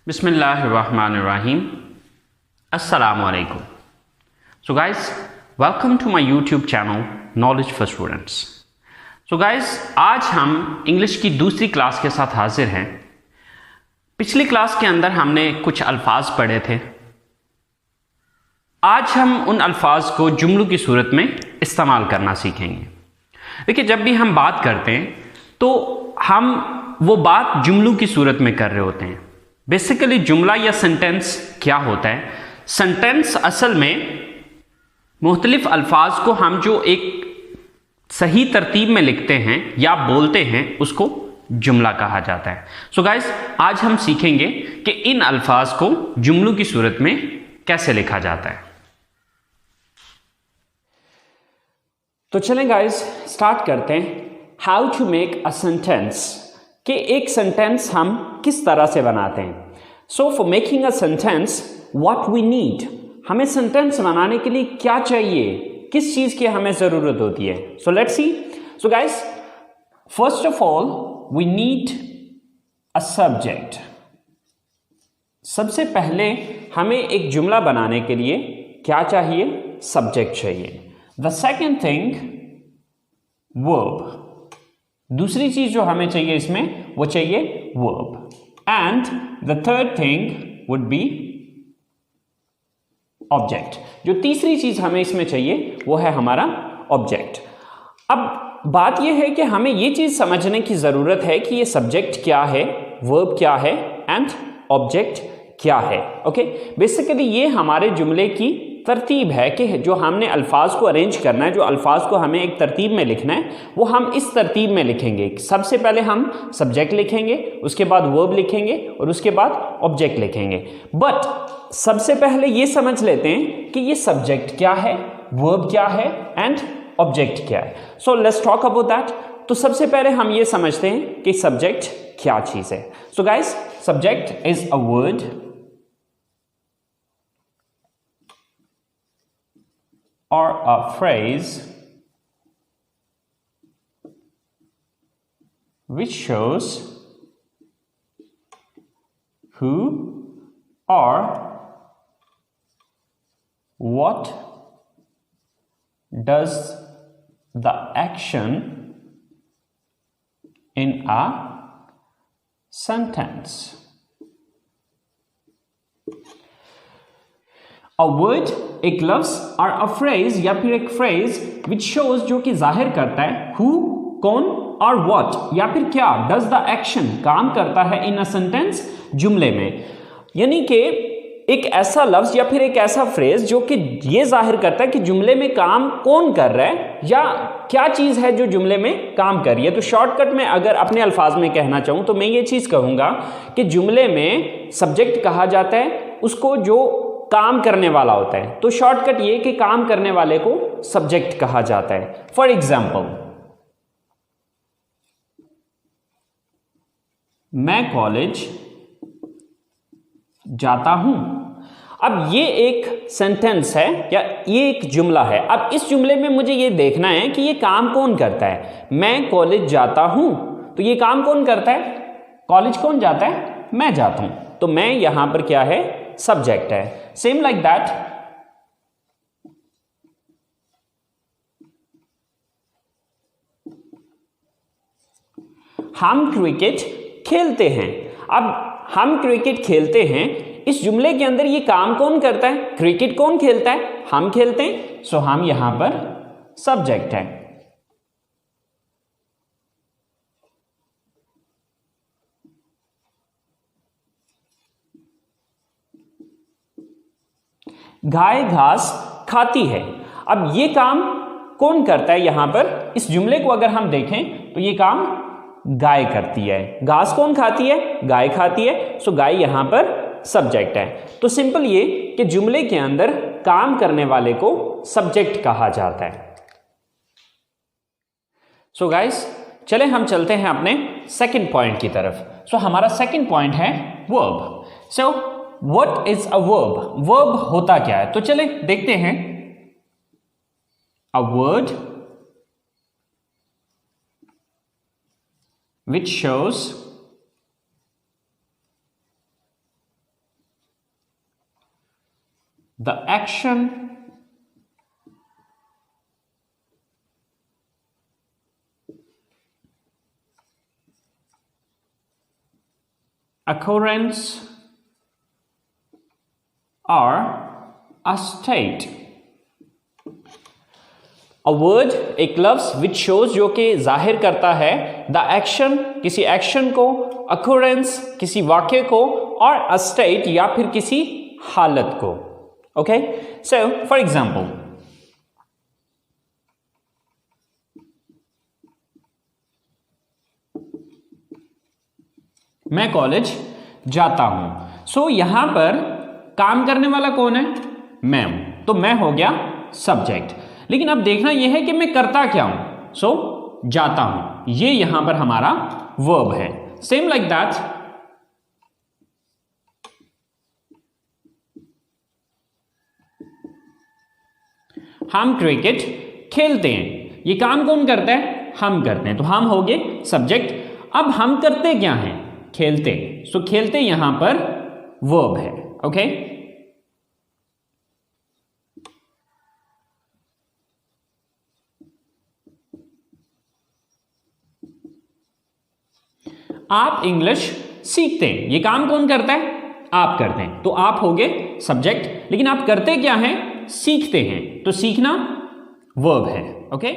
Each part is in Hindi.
Bismillahirrahmanirrahim. Assalamu alaikum. So guys, welcome to my YouTube channel Knowledge for Students. So guys, आज हम इंग्लिश की दूसरी क्लास के साथ हाजिर हैं. पिछली क्लास के अंदर हमने कुछ अल्फाज पढ़े थे. आज हम उन अल्फाज को जुमलों की सूरत में इस्तेमाल करना सीखेंगे. देखिए, जब भी हम बात करते हैं तो हम वो बात जुमलों की सूरत में कर रहे होते हैं. बेसिकली जुमला या सेंटेंस क्या होता है? सेंटेंस असल में मुख्तलिफ अल्फाज को हम जो एक सही तरतीब में लिखते हैं या बोलते हैं उसको जुमला कहा जाता है. सो गाइस, आज हम सीखेंगे कि इन अल्फाज को जुमलों की सूरत में कैसे लिखा जाता है. तो चलें गाइस, स्टार्ट करते हैं. How to make a sentence, कि एक सेंटेंस हम किस तरह से बनाते हैं. So for making a sentence what we need, हमें सेंटेंस बनाने के लिए क्या चाहिए, किस चीज की हमें जरूरत होती है. So let's see. So guys, first of all we need a subject. सबसे पहले हमें एक जुमला बनाने के लिए क्या चाहिए? सब्जेक्ट चाहिए. The second thing verb. दूसरी चीज जो हमें चाहिए इसमें वो चाहिए verb. And the third thing would be object. जो तीसरी चीज हमें इसमें चाहिए वो है हमारा ऑब्जेक्ट. अब बात यह है कि हमें ये चीज समझने की जरूरत है कि ये सब्जेक्ट क्या है, वर्ब क्या है एंड ऑब्जेक्ट क्या है. ओके, बेसिकली ये हमारे जुमले की तरतीब है कि जो हमने अल्फाज को अरेंज करना है, जो अल्फाज को हमें एक तरतीब में लिखना है वो हम इस तरतीब में लिखेंगे. सबसे पहले हम सब्जेक्ट लिखेंगे, उसके बाद वर्ब लिखेंगे और उसके बाद ऑब्जेक्ट लिखेंगे. बट सबसे पहले ये समझ लेते हैं कि ये सब्जेक्ट क्या है, वर्ब क्या है एंड ऑब्जेक्ट क्या है. So let's talk about that. तो सबसे पहले हम ये समझते हैं कि सब्जेक्ट क्या चीज है. So guys, subject is a word or a phrase which shows who or what does the action in a sentence. A word, एक लफ्ज और अ फ्रेज या फिर एक फ्रेज विच शोज, जो कि जाहिर करता है हु, कौन, और व्हाट या फिर क्या, डज द एक्शन, काम करता है इन अ सेंटेंस, जुमले में. यानी कि एक ऐसा लफ्ज या फिर एक ऐसा फ्रेज जो कि ये जाहिर करता है कि जुमले में काम कौन कर रहा है या क्या चीज है जो जुमले में काम कर रही है. तो शॉर्टकट में अगर अपने अल्फाज में कहना चाहूं तो मैं ये चीज कहूंगा कि जुमले में सब्जेक्ट कहा जाता है उसको जो काम करने वाला होता है. तो शॉर्टकट ये कि काम करने वाले को सब्जेक्ट कहा जाता है. फॉर एग्जाम्पल, मैं कॉलेज जाता हूं. अब ये एक सेंटेंस है या ये एक जुमला है. अब इस जुमले में मुझे ये देखना है कि ये काम कौन करता है. मैं कॉलेज जाता हूं, तो ये काम कौन करता है? कॉलेज कौन जाता है? मैं जाता हूं. तो मैं यहां पर क्या है? सब्जेक्ट है. सेम लाइक दैट, हम क्रिकेट खेलते हैं. अब हम क्रिकेट खेलते हैं, इस जुमले के अंदर ये काम कौन करता है? क्रिकेट कौन खेलता है? हम खेलते हैं. सो हम यहां पर सब्जेक्ट है. गाय घास खाती है. अब ये काम कौन करता है? यहां पर इस जुमले को अगर हम देखें तो ये काम गाय करती है. घास कौन खाती है? गाय खाती है. सो गाय यहां पर सब्जेक्ट है. तो सिंपल ये कि जुमले के अंदर काम करने वाले को सब्जेक्ट कहा जाता है. सो गाइस, चले हम चलते हैं अपने सेकंड पॉइंट की तरफ. सो हमारा सेकंड पॉइंट है verb. So what is a verb? Verb होता क्या है? तो चले देखते हैं. A word which shows the action occurrence or a state. A word एक लफ्ज which shows जो कि जाहिर करता है the action किसी एक्शन को, occurrence किसी वाक्य को और a state या फिर किसी हालत को. Okay, so for example, मैं कॉलेज जाता हूं. सो यहां पर काम करने वाला कौन है? मैं हूं. तो मैं हो गया सब्जेक्ट. लेकिन अब देखना यह है कि मैं करता क्या हूं. सो जाता हूं, ये यहां पर हमारा वर्ब है. सेम लाइक दैट, हम क्रिकेट खेलते हैं. ये काम कौन करता है? हम करते हैं. तो हम हो गए सब्जेक्ट. अब हम करते क्या हैं? खेलते. सो खेलते यहां पर वर्ब है. ओके, आप इंग्लिश सीखते हैं. ये काम कौन करता है? आप करते हैं. तो आप हो गए सब्जेक्ट. लेकिन आप करते क्या हैं? सीखते हैं. तो सीखना वर्ब है. ओके,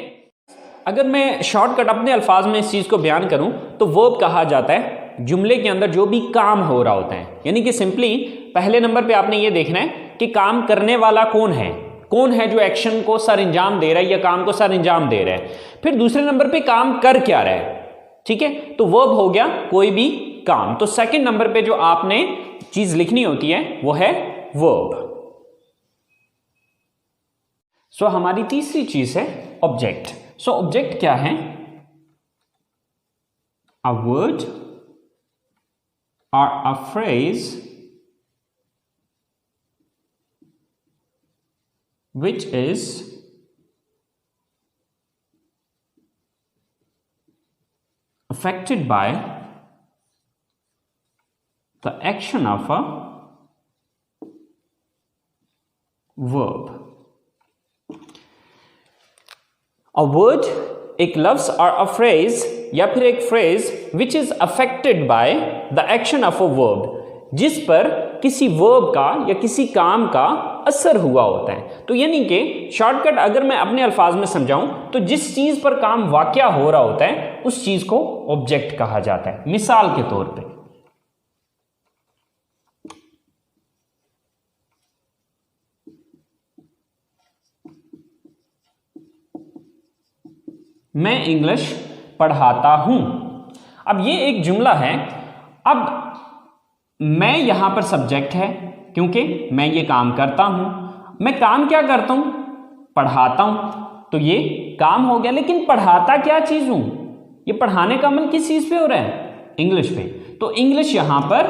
अगर मैं शॉर्टकट अपने अल्फाज में इस चीज को बयान करूं तो वर्ब कहा जाता है जुमले के अंदर जो भी काम हो रहा होता है. यानी कि सिंपली पहले नंबर पे आपने ये देखना है कि काम करने वाला कौन है. कौन है जो एक्शन को सर अंजाम दे रहा है या काम को सर अंजाम दे रहा है. फिर दूसरे नंबर पे काम कर क्या रहा है. ठीक है, तो वर्ब हो गया कोई भी काम. तो सेकंड नंबर पे जो आपने चीज लिखनी होती है वो है वर्ब. सो हमारी तीसरी चीज है ऑब्जेक्ट. सो ऑब्जेक्ट क्या है? A word or a phrase which is affected by the action of a verb. A word एक लफ्ज और अ फ्रेज या फिर एक phrase which is affected by the action of a verb, जिस पर किसी वर्ब का या किसी काम का असर हुआ होता है. तो यानी कि शॉर्टकट अगर मैं अपने अल्फाज में समझाऊं तो जिस चीज पर काम वाकया हो रहा होता है उस चीज को ऑब्जेक्ट कहा जाता है. मिसाल के तौर पे मैं इंग्लिश पढ़ाता हूं. अब ये एक जुमला है. अब मैं यहां पर सब्जेक्ट है क्योंकि मैं ये काम करता हूं. मैं काम क्या करता हूं? पढ़ाता हूं. तो ये काम हो गया. लेकिन पढ़ाता क्या चीज हूं? ये पढ़ाने का अमल किस चीज पे हो रहा है? इंग्लिश पे. तो इंग्लिश यहां पर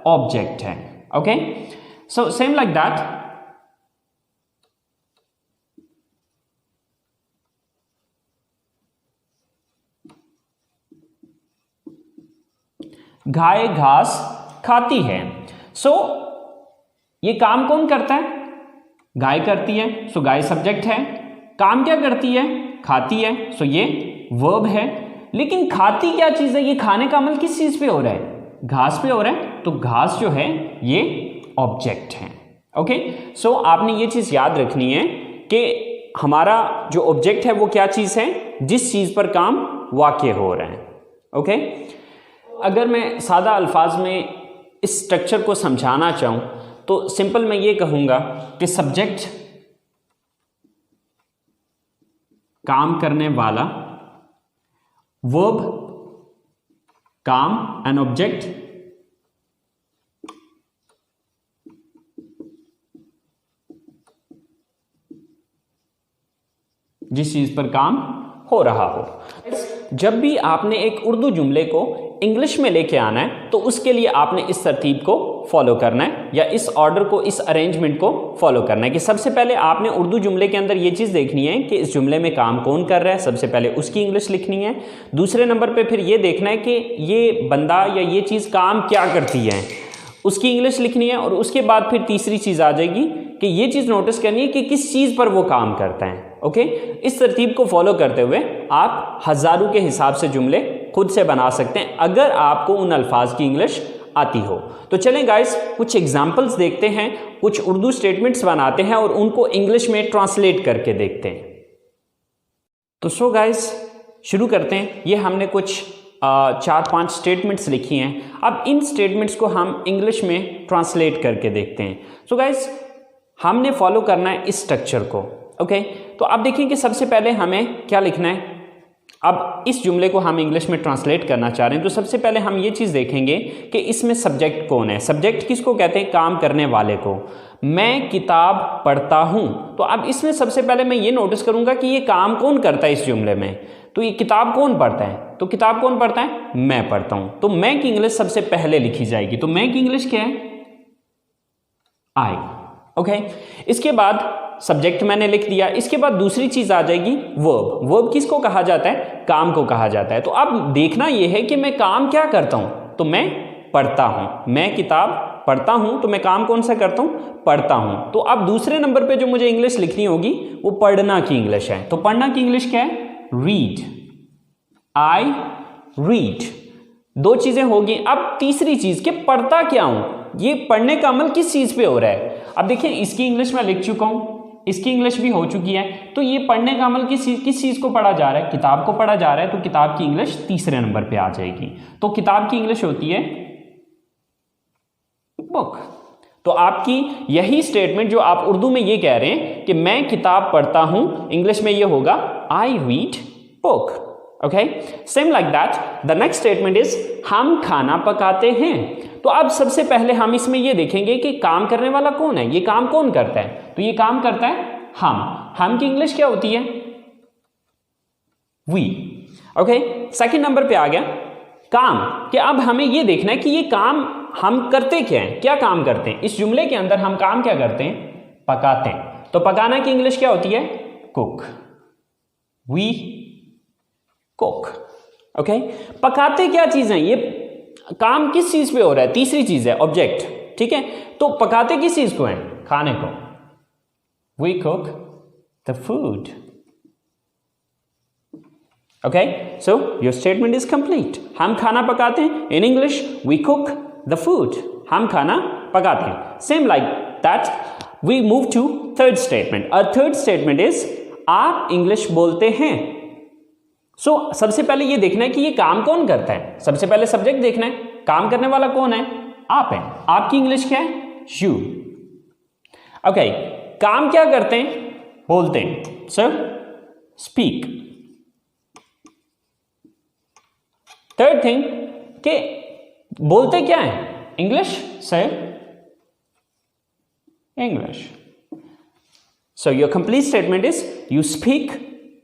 ऑब्जेक्ट है. Okay, so same like that, गाय घास खाती है. सो ये काम कौन करता है? गाय करती है. सो गाय सब्जेक्ट है. काम क्या करती है? खाती है. सो ये वर्ब है. लेकिन खाती क्या चीज है? ये खाने का अमल किस चीज पे हो रहा है? घास पे हो रहा है. तो घास जो है ये ऑब्जेक्ट है. ओके, सो आपने ये चीज याद रखनी है कि हमारा जो ऑब्जेक्ट है वो क्या चीज है? जिस चीज पर काम वाक़या हो रहा है. ओके, अगर मैं सादा अल्फाज में इस स्ट्रक्चर को समझाना चाहूं तो सिंपल मैं ये कहूंगा कि सब्जेक्ट काम करने वाला, वर्ब काम, एन ऑब्जेक्ट जिस चीज पर काम हो रहा हो. जब भी आपने एक उर्दू जुमले को इंग्लिश में लेके आना है तो उसके लिए आपने इस तरतीब को फॉलो करना है या इस ऑर्डर को, इस अरेंजमेंट को फॉलो करना है कि सबसे पहले आपने उर्दू जुमले के अंदर ये चीज़ देखनी है कि इस जुमले में काम कौन कर रहा है. सबसे पहले उसकी इंग्लिश लिखनी है. दूसरे नंबर पे फिर ये देखना है कि ये बंदा या ये चीज़ काम क्या करती है, उसकी इंग्लिश लिखनी है. और उसके बाद फिर तीसरी चीज़ आ जाएगी कि ये चीज़ नोटिस करनी है कि किस चीज़ पर वो काम करता है। ओके, इस तरतीब को फॉलो करते हुए आप हज़ारों के हिसाब से जुमले खुद से बना सकते हैं अगर आपको उन अल्फाज की इंग्लिश आती हो। तो चलें गाइस, कुछ एग्जाम्पल्स देखते हैं, कुछ उर्दू स्टेटमेंट्स बनाते हैं और उनको इंग्लिश में ट्रांसलेट करके देखते हैं। तो सो गाइस शुरू करते हैं। ये हमने कुछ 4-5 स्टेटमेंट्स लिखी हैं। अब इन स्टेटमेंट्स को हम इंग्लिश में ट्रांसलेट करके देखते हैं। सो गाइस हमने फॉलो करना है इस स्ट्रक्चर को। ओके, तो अब देखिए कि सबसे पहले हमें क्या लिखना है। अब इस जुमले को हम इंग्लिश में ट्रांसलेट करना चाह रहे हैं, तो सबसे पहले हम ये चीज़ देखेंगे कि इसमें सब्जेक्ट कौन है। सब्जेक्ट किसको कहते हैं? काम करने वाले को। मैं किताब पढ़ता हूँ, तो अब इसमें सबसे पहले मैं ये नोटिस करूँगा कि ये काम कौन करता है इस जुमले में। तो ये किताब कौन पढ़ता है? तो किताब कौन पढ़ता है? मैं पढ़ता हूँ। तो मैं की इंग्लिश सबसे पहले लिखी जाएगी। तो मैं की इंग्लिश क्या है? आई। ओके, इसके बाद सब्जेक्ट मैंने लिख दिया। इसके बाद दूसरी चीज आ जाएगी वर्ब। वर्ब किसको कहा जाता है? काम को कहा जाता है। तो अब देखना यह है कि मैं काम क्या करता हूं। तो मैं पढ़ता हूं। मैं किताब पढ़ता हूं, तो मैं काम कौन सा करता हूं? पढ़ता हूं। तो अब दूसरे नंबर पे जो मुझे इंग्लिश लिखनी होगी वो पढ़ना की इंग्लिश है। तो पढ़ना की इंग्लिश क्या है? रीड। I read. दो चीजें होगी। अब तीसरी चीज कि पढ़ता क्या हूं, ये पढ़ने का अमल किस चीज पे हो रहा है। अब देखिए इसकी इंग्लिश में लिख चुका हूं, इसकी इंग्लिश भी हो चुकी है। तो ये पढ़ने का अमल किस चीज को पढ़ा जा रहा है? किताब को पढ़ा जा रहा है। तो किताब की इंग्लिश तीसरे नंबर पे आ जाएगी। तो किताब की इंग्लिश होती है बुक। तो आपकी यही स्टेटमेंट जो आप उर्दू में ये कह रहे हैं कि मैं किताब पढ़ता हूं, इंग्लिश में ये होगा I read book. Okay, same like that the next statement is हम खाना पकाते हैं। तो अब सबसे पहले हम इसमें ये देखेंगे कि काम करने वाला कौन है, ये काम कौन करता है। तो ये काम करता है हम की इंग्लिश क्या होती है? वी। ओके, सेकंड नंबर पे आ गया काम। कि अब हमें ये देखना है कि ये काम हम करते क्या हैं, क्या काम करते हैं। इस जुमले के अंदर हम काम क्या करते हैं? पकाते हैं। तो पकाना की इंग्लिश क्या होती है? कुक। We cook. ओके, पकाते क्या चीज है? ये काम किस चीज पे हो रहा है? तीसरी चीज है ऑब्जेक्ट। ठीक है, तो पकाते किस चीज को है? खाने को। We cook the food. Okay, so your statement is complete. हम खाना पकाते हैं। In English we cook the food. हम खाना पकाते हैं। Same like that we move to third statement. और थर्ड स्टेटमेंट इज आप इंग्लिश बोलते हैं। सो सबसे पहले ये देखना है कि ये काम कौन करता है। सबसे पहले सब्जेक्ट देखना है, काम करने वाला कौन है? आप है। आपकी इंग्लिश क्या है? यू। ओके, काम क्या करते हैं? बोलते हैं। Sir speak. थर्ड थिंग कि बोलते क्या है? English. Sir English. So your complete statement is you speak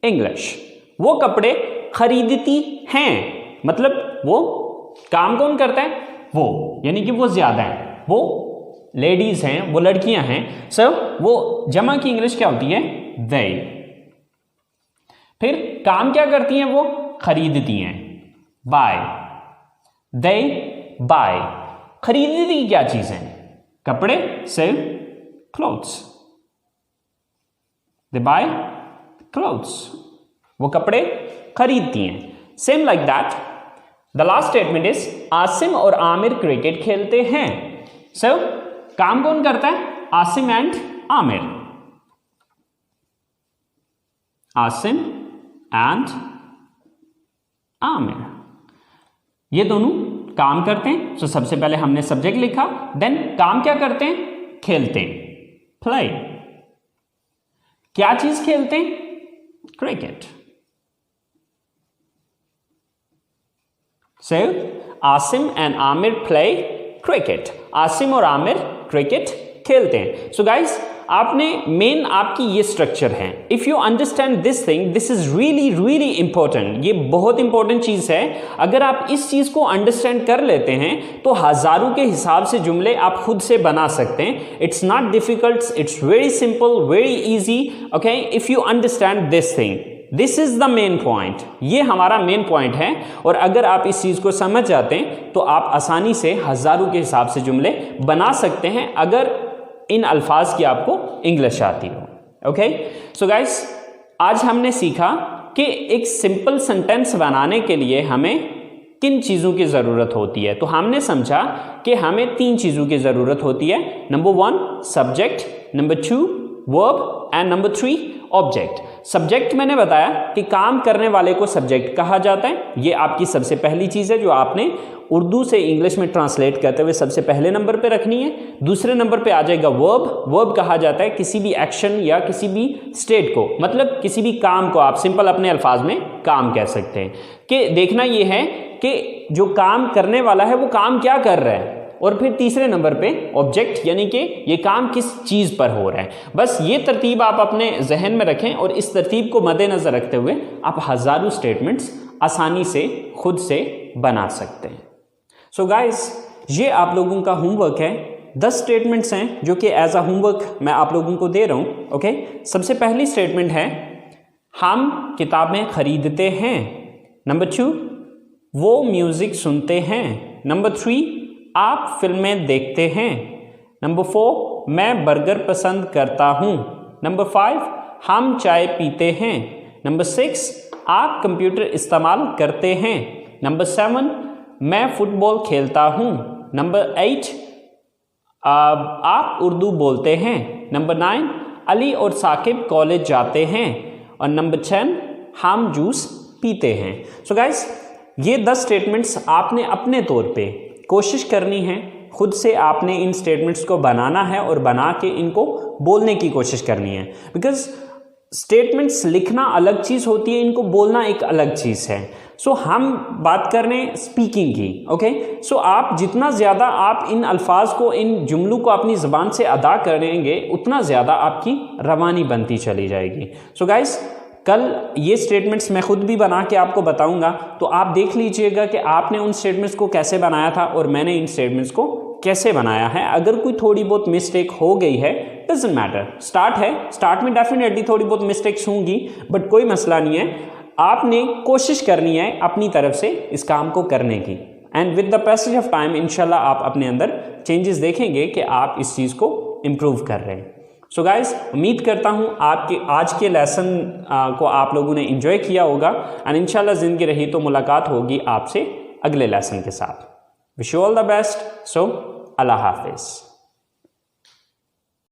English. वो कपड़े खरीदती हैं, मतलब वो काम कौन करता है? वो, यानी कि वो ज्यादा है, वो लेडीज हैं, वो लड़कियां हैं। सो वो जमा की इंग्लिश क्या होती है? they। फिर काम क्या करती हैं? वो खरीदती हैं, buy। they buy। खरीदती क्या चीज है? कपड़े। sell clothes। they buy clothes। वो कपड़े खरीदती हैं। Same like that the last statement is Asim और आमिर क्रिकेट खेलते हैं। सो काम कौन करता है? आसिम एंड आमिर। आसिम एंड आमिर, ये दोनों काम करते हैं। सो सबसे पहले हमने सब्जेक्ट लिखा, देन काम क्या करते हैं? खेलते हैं, प्ले। क्या चीज खेलते हैं? Cricket. So, Asim and Aamir play cricket. Asim और आमिर क्रिकेट खेलते हैं। सो गाइस, आपने मेन आपकी ये स्ट्रक्चर है। If you understand this thing, this is really really important. ये बहुत इंपॉर्टेंट चीज है। अगर आप इस चीज को अंडरस्टैंड कर लेते हैं तो हजारों के हिसाब से जुमले आप खुद से बना सकते हैं। It's not difficult, it's very simple, very easy. Okay, if you understand this thing, this is the main point. ये हमारा मेन पॉइंट है। और अगर आप इस चीज को समझ जाते हैं तो आप आसानी से हजारों के हिसाब से जुमले बना सकते हैं। अगर इन अल्फाज की आपको इंग्लिश आती हो। ओके, सो गाइस आज हमने सीखा कि एक सिंपल सेंटेंस बनाने के लिए हमें किन चीज़ों की ज़रूरत होती है। तो हमने समझा कि हमें 3 चीज़ों की ज़रूरत होती है। Number 1 subject, number 2 verb and number 3 object. Subject मैंने बताया कि काम करने वाले को सब्जेक्ट कहा जाता है। ये आपकी सबसे पहली चीज़ है जो आपने उर्दू से इंग्लिश में ट्रांसलेट करते हुए सबसे पहले नंबर पे रखनी है। दूसरे नंबर पे आ जाएगा वर्ब। वर्ब कहा जाता है किसी भी एक्शन या किसी भी स्टेट को, मतलब किसी भी काम को आप सिंपल अपने अल्फाज में काम कह सकते हैं। कि देखना ये है कि जो काम करने वाला है वो काम क्या कर रहा है। और फिर तीसरे नंबर पे ऑब्जेक्ट, यानी कि ये काम किस चीज़ पर हो रहा है। बस ये तरतीब आप अपने जहन में रखें और इस तरतीब को मद्देनज़र रखते हुए आप हज़ारों स्टेटमेंट्स आसानी से खुद से बना सकते हैं। सो गाइस, ये आप लोगों का होमवर्क है। 10 स्टेटमेंट्स हैं जो कि एज अ होमवर्क मैं आप लोगों को दे रहा हूँ। ओके, सबसे पहली स्टेटमेंट है हम किताबें खरीदते हैं। नंबर 2 वो म्यूज़िक सुनते हैं। नंबर 3 आप फिल्में देखते हैं। नंबर 4 मैं बर्गर पसंद करता हूँ। नंबर 5 हम चाय पीते हैं। नंबर 6 आप कंप्यूटर इस्तेमाल करते हैं। नंबर 7 मैं फुटबॉल खेलता हूँ। नंबर 8 आप उर्दू बोलते हैं। नंबर 9 अली और साकिब कॉलेज जाते हैं। और नंबर 10 हम जूस पीते हैं। सो गाइस, ये 10 स्टेटमेंट्स आपने अपने तौर पे कोशिश करनी है, खुद से आपने इन स्टेटमेंट्स को बनाना है और बना के इनको बोलने की कोशिश करनी है। बिकॉज स्टेटमेंट्स लिखना अलग चीज़ होती है, इनको बोलना एक अलग चीज़ है। सो हम बात कर रहे हैं स्पीकिंग की। ओके, सो आप जितना ज़्यादा आप इन अल्फाज को, इन जुमलों को अपनी ज़बान से अदा करेंगे उतना ज़्यादा आपकी रवानी बनती चली जाएगी। सो गाइस, कल ये स्टेटमेंट्स मैं खुद भी बना के आपको बताऊंगा, तो आप देख लीजिएगा कि आपने उन स्टेटमेंट्स को कैसे बनाया था और मैंने इन स्टेटमेंट्स को कैसे बनाया है। अगर कोई थोड़ी बहुत मिस्टेक हो गई है, डजंट मैटर, स्टार्ट है, स्टार्ट में डेफिनेटली थोड़ी बहुत मिस्टेक्स होंगी, बट कोई मसला नहीं है। आपने कोशिश करनी है अपनी तरफ से इस काम को करने की, and with the passage of time इंशाल्लाह आप अपने अंदर चेंजेस देखेंगे कि आप इस चीज़ को इम्प्रूव कर रहे हैं। सो गाइस, उम्मीद करता हूँ आपके आज के लेसन को आप लोगों ने एंजॉय किया होगा, एंड इंशाल्लाह ज़िंदगी रही तो मुलाकात होगी आपसे अगले लेसन के साथ। Wish you all the best. So अल्लाह हाफिज़।